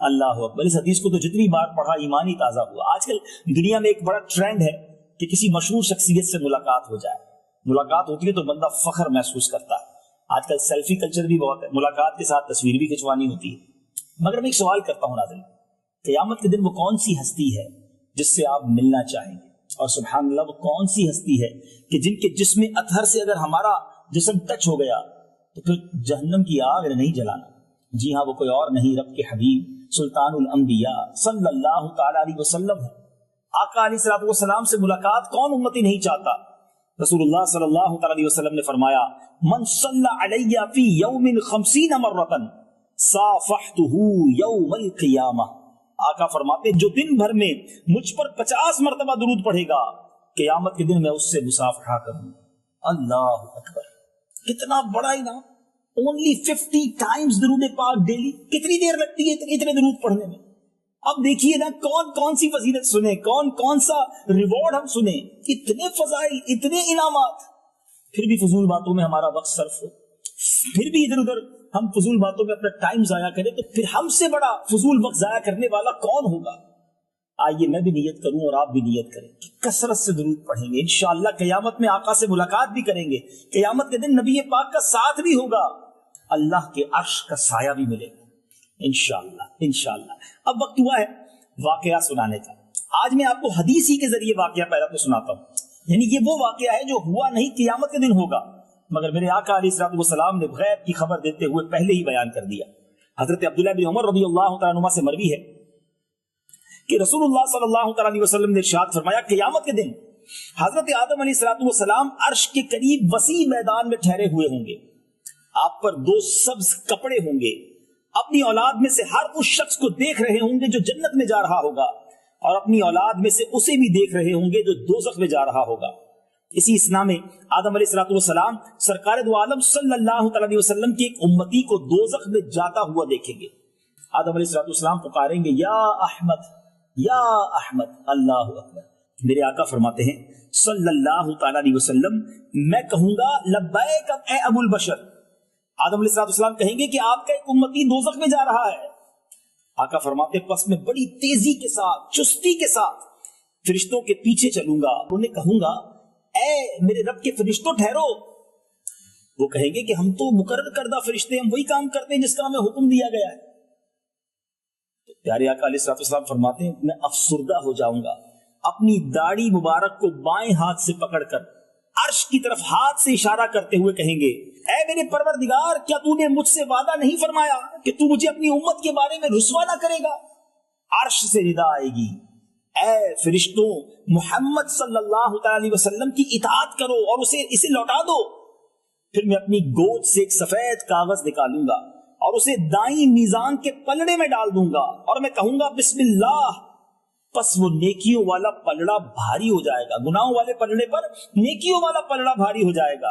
اللہ اکبر. اس حدیث کو تو جتنی بار پڑھا ایمان ہی تازہ ہوا. آج کل دنیا میں ایک بڑا ٹرینڈ ہے کہ کسی مشہور شخصیت سے ملاقات ہو جائے. ملاقات ہوتی ہے تو بندہ فخر محسوس کرتا ہے. آج کل سیلفی کلچر بھی بہت ہے, ملاقات کے ساتھ تصویر بھی کھنچوانی ہوتی ہے. مگر میں ایک سوال کرتا ہوں ناظرین, قیامت کے دن وہ کون سی ہستی ہے جس سے آپ ملنا چاہیں گے؟ اور سبحان اللہ, وہ کون سی ہستی ہے کہ جن کے جسم اطہر سے اگر ہمارا جسم ٹچ ہو گیا تو پھر جہنم کی آگ نہیں جلانا؟ جی ہاں, وہ کوئی اور نہیں, رب کے حبیب سلطان الانبیاء صلی اللہ تعالی علیہ وسلم ہے. آقا علیہ السلام سے ملاقات کون امتی نہیں چاہتا؟ رسول اللہ صلی اللہ تعالی علیہ وسلم نے فرمایا, من صلی علی فی یوم 50 مرتن صافحتہ یوم القیامہ. آقا فرماتے جو دن بھر میں مجھ پر 50 مرتبہ درود پڑھے گا, قیامت کے دن میں اس سے مصافحہ کروں. اللہ اکبر, کتنا بڑا انعام. only 50 times درود پاک ڈیلی. کتنی دیر لگتی ہے اتنے درود پڑھنے میں؟ اب دیکھیے نا کون کون سی فضیلت سنیں, کون کون سا ریوارڈ ہم سنیں, اتنے فضائل, اتنے انعامات, پھر بھی فضول باتوں میں ہمارا وقت صرف ہو, پھر بھی ادھر ادھر ہم فضول باتوں میں اپنا ٹائم ضائع کریں, تو پھر ہم سے بڑا فضول وقت ضائع کرنے والا کون ہوگا؟ آئیے میں بھی نیت کروں اور آپ بھی نیت کریں کہ کثرت سے درود پڑھیں گے. انشاءاللہ قیامت میں آقا سے ملاقات بھی کریں گے, قیامت کے دن نبی پاک کا ساتھ بھی ہوگا, اللہ کے عرش کا سایہ بھی ملے گا انشاءاللہ انشاءاللہ. اب وقت ہوا ہے واقعہ سنانے کا. آج میں آپ کو حدیث ہی کے ذریعے واقعہ پہلا تو سناتا ہوں. یعنی یہ وہ واقعہ ہے جو ہوا نہیں, قیامت کے دن ہوگا, مگر میرے آقا علیہ السلام نے غیب کی خبر دیتے ہوئے پہلے ہی بیان کر دیا. حضرت عبداللہ بن عمر رضی اللہ تعالیٰ عنہما سے مروی ہے کہ رسول اللہ صلی اللہ تعالیٰ علیہ وسلم نے ارشاد فرمایا, قیامت کے دن حضرت آدم علیہ السلام عرش کے قریب وسیع میدان میں ٹھہرے ہوئے ہوں گے. آپ پر 2 سبز کپڑے ہوں گے. اپنی اولاد میں سے ہر اس شخص کو دیکھ رہے ہوں گے جو جنت میں جا رہا ہوگا, اور اپنی اولاد میں سے اسے بھی دیکھ رہے ہوں گے جو دوزخ میں جا رہا ہوگا. اسی اسنا میں آدم علیہ السلام سرکار دو عالم صلی اللہ علیہ وسلم کی ایک امتی کو دوزخ میں جاتا ہوا دیکھیں گے. آدم علیہ السلام پکاریں گے, یا احمد یا احمد. اللہ اکبر. میرے آقا فرماتے ہیں صلی اللہ تعالی علیہ وسلم, میں کہوں گا لبیک اے ابو البشر. آدم علیہ السلام کہیں گے کہ آپ کا ایک امتی دوزخ میں جا رہا ہے. آقا فرماتے پس میں بڑی تیزی کے ساتھ, چستی کے ساتھ فرشتوں کے پیچھے چلوں گا. انہیں کہوں گا, اے میرے رب کے فرشتوں ٹھہرو. وہ کہیں گے کہ ہم تو مقرر کردہ فرشتے, ہم وہی کام کرتے ہیں جس کا ہمیں حکم دیا گیا ہے. تو پیارے آقا علیہ السلام فرماتے ہیں, میں افسردہ ہو جاؤں گا. اپنی داڑھی مبارک کو بائیں ہاتھ سے پکڑ کر عرش کی طرف ہاتھ سے اشارہ کرتے ہوئے کہیں گے, اے میرے پروردگار, کیا تو نے مجھ سے وعدہ نہیں فرمایا کہ تو مجھے اپنی امت کے بارے میں رسوا نہ کرے گا؟ عرش سے ندا آئے گی, اے فرشتوں, محمد صلی اللہ علیہ وسلم کی اطاعت کرو اور اسے لوٹا دو. پھر میں اپنی گود سے ایک سفید کاغذ نکالوں گا اور اسے دائیں میزان کے پلڑے میں ڈال دوں گا, اور میں کہوں گا بسم اللہ. پس وہ نیکیوں والا پلڑا بھاری ہو جائے گا, گناہوں والے پلڑے پر نیکیوں والا پلڑا بھاری ہو جائے گا.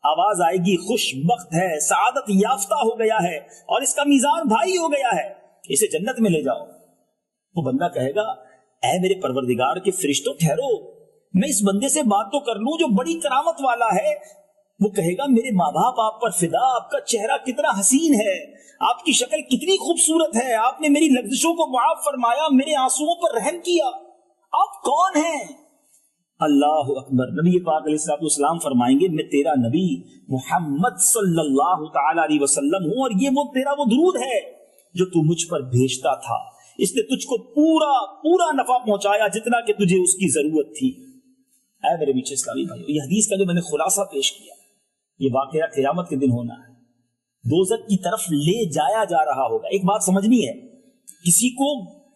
آواز آئے گی, خوش بخت ہے, سعادت یافتہ ہو گیا ہے اور اس کا میزان بھاری ہو گیا ہے, اسے جنت میں لے جاؤ. وہ بندہ کہے گا, اے میرے پروردگار کے فرشتوں ٹھہرو, میں اس بندے سے بات تو کر لوں جو بڑی کرامت والا ہے. وہ کہے گا, میرے ماں باپ آپ پر فدا, آپ کا چہرہ کتنا حسین ہے, آپ کی شکل کتنی خوبصورت ہے, آپ نے میری لغزشوں کو معاف فرمایا, میرے آنسوؤں پر رحم کیا, آپ کون ہیں؟ اللہ اکبر. نبی پاک علیہ السلام فرمائیں گے, میں تیرا نبی محمد صلی اللہ تعالی علیہ وسلم ہوں, اور یہ تیرا وہ درود ہے جو تو مجھ پر بھیجتا تھا. اس نے تجھ کو پورا نفع پہنچایا جتنا کہ تجھے اس کی ضرورت تھی. اے میرے میٹھے اسلامی بھائیو, یہ حدیث کا جو میں نے خلاصہ پیش کیا, یہ واقعہ قیامت کے دن ہونا ہے. دوزخ کی طرف لے جایا جا رہا ہوگا. ایک بات سمجھنی ہے, کسی کو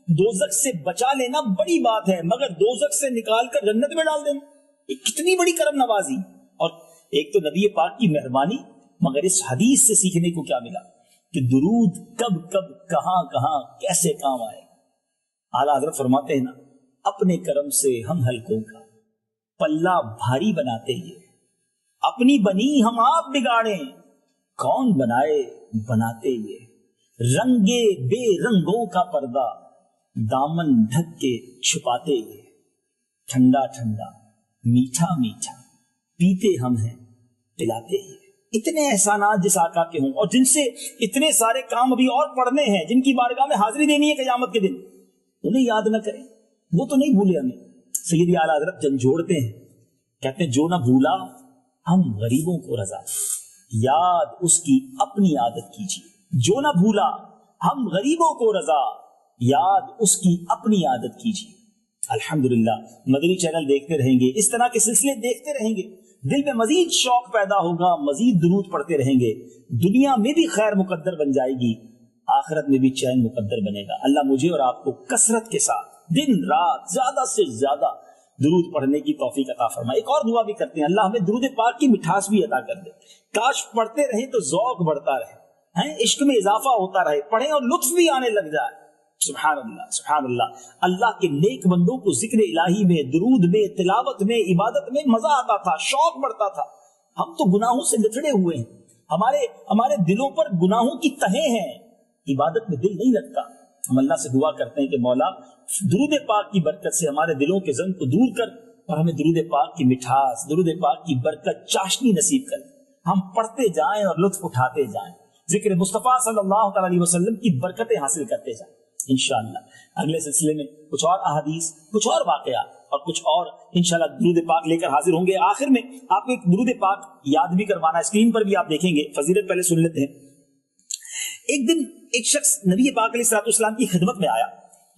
دوزخ سے بچا لینا بڑی بات ہے, مگر دوزخ سے نکال کر جنت میں ڈال دینا, یہ کتنی بڑی کرم نوازی. اور ایک تو نبی پاک کی مہربانی, مگر اس حدیث سے سیکھنے کو کیا ملا کہ درود کب کہاں کیسے کام آئے. اعلیٰ حضرت فرماتے ہیں نا, اپنے کرم سے ہم ہلکوں کا پلہ بھاری بناتے ہیں, اپنی بنی ہم آپ بگاڑیں, کون بناتے یہ, رنگے بے رنگوں کا پردہ دامن ڈھک کے چھپاتے یہ, ٹھنڈا ٹھنڈا میٹھا میٹھا پیتے ہم ہیں پلاتے یہ. اتنے احسانات جس آقا کے ہوں اور جن سے اتنے سارے کام ابھی اور پڑھنے ہیں، جن کی بارگاہ میں حاضری دینی ہے قیامت کے دن، انہیں یاد نہ کریں، وہ تو نہیں بھولے ہمیں۔ سیدی اعلیٰ حضرت جھنجھوڑتے ہیں، کہتے ہیں جو نہ بھولا ہم غریبوں کو رضا، یاد اس کی اپنی عادت کیجیے۔ جو نہ بھولا ہم غریبوں کو رضا، یاد اس کی اپنی عادت کیجیے۔ الحمدللہ مدنی چینل دیکھتے رہیں گے، اس طرح کے سلسلے دیکھتے رہیں گے، دل میں مزید شوق پیدا ہوگا، مزید درود پڑھتے رہیں گے، دنیا میں بھی خیر مقدر بن جائے گی، آخرت میں بھی چین مقدر بنے گا۔ اللہ مجھے اور آپ کو کثرت کے ساتھ دن رات زیادہ سے زیادہ درود پڑھنے کی توفیق عطا فرمائے۔ ایک اور دعا بھی کرتے ہیں، اللہ ہمیں درود پاک کی مٹھاس بھی عطا کر دے، کاش پڑھتے رہیں تو ذوق بڑھتا رہے، عشق میں اضافہ ہوتا رہے، پڑھیں اور لطف بھی آنے لگ جائے۔ سبحان اللہ سبحان اللہ۔ اللہ کے نیک بندوں کو ذکر الہی میں، درود میں، تلاوت میں، عبادت میں مزہ آتا تھا، شوق بڑھتا تھا۔ ہم تو گناہوں سے لتڑے ہوئے ہیں، ہمارے دلوں پر گناہوں کی تہیں ہیں، عبادت میں دل نہیں لگتا۔ ہم اللہ سے دعا کرتے ہیں کہ مولا درود پاک کی برکت سے ہمارے دلوں کے زنگ کو دور کر اور ہمیں درود پاک کی مٹھاس، درود پاک کی برکت چاشنی نصیب کر، ہم پڑھتے جائیں اور لطف اٹھاتے جائیں، ذکر مصطفیٰ صلی اللہ علیہ وسلم کی برکتیں حاصل کرتے جائیں انشاءاللہ۔ اگلے سلسلے میں کچھ اور احادیث، کچھ اور واقعات اور کچھ اور انشاءاللہ درود پاک لے کر حاضر ہوں گے۔ آخر میں آپ کو ایک درود پاک یاد بھی کروانا، اسکرین پر بھی آپ دیکھیں گے، فضیلت پہلے سن لیتے ہیں۔ ایک دن ایک شخص نبی پاک علیہ الصلوۃ والسلام کی خدمت میں آیا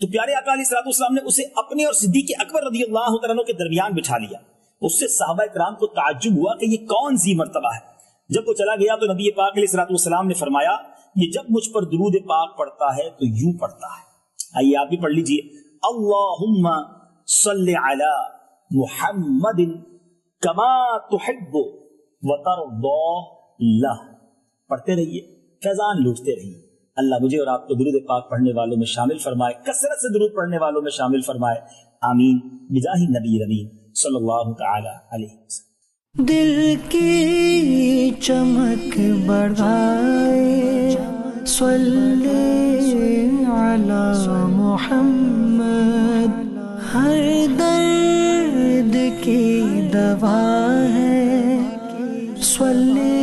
تو پیارے آقا علیہ الصلوۃ والسلام نے اسے اپنے اور صدیق اکبر رضی اللہ تعالیٰ عنہ کے درمیان بٹھا لیا۔ اس سے صحابہ کرام کو تعجب ہوا کہ یہ کون ذی مرتبہ ہے۔ جب وہ چلا گیا تو نبی پاک علیہ الصلوۃ والسلام نے فرمایا یہ جب مجھ پر درود پاک پڑھتا ہے تو یوں پڑھتا ہے، آئیے آپ بھی پڑھ لیجئے، اللہم صلی علی محمد کما تحب وترضی لہ۔ پڑھتے رہیے، فیضان لوٹتے رہیے۔ اللہ مجھے اور آپ کو درود پاک پڑھنے والوں میں شامل فرمائے، کثرت سے درود پڑھنے والوں میں شامل فرمائے، آمین بجاہ نبی رمین صلی اللہ تعالی علیہ وسلم۔ دل کی چمک بڑھائے، صلی علی محمد، ہر درد کی دوا ہے، صلی